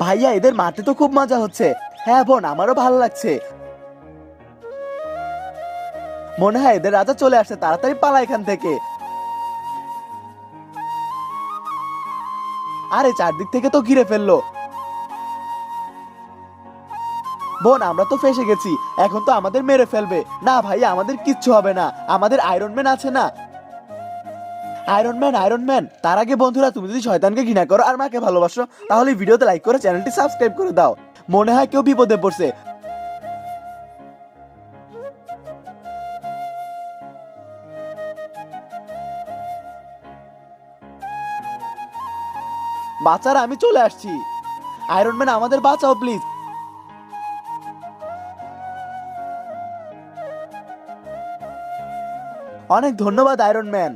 ভাইয়া এদের মারতে তো খুব মজা হচ্ছে। হ্যাঁ বোন, আমারও ভালো লাগছে। মনে হয় এদের রাজা চলে আসছে, তাড়াতাড়ি পালা এখান থেকে। আরে চারদিক থেকে তো ঘিরে ফেললো। বোন আমরা তো ফেঁসে গেছি, এখন তো আমাদের মেরে ফেলবে। না ভাইয়া, আমাদের কিচ্ছু হবে না, আমাদের আয়রন ম্যান আছে না। Iron man, iron man. তার আগে বন্ধুরা, তুমি যদি শয়তানকে ঘৃণা করো আর মাকে ভালোবাসো, তাহলে ভিডিওতে লাইক করে চ্যানেলটি সাবস্ক্রাইব করে দাও। মনে হয় কেউ বিপদে পড়ছে। বাচ্চারা আমি চলে আসছি। আয়রন ম্যান আমাদের বাঁচাও প্লিজ। অনেক ধন্যবাদ আয়রন ম্যান।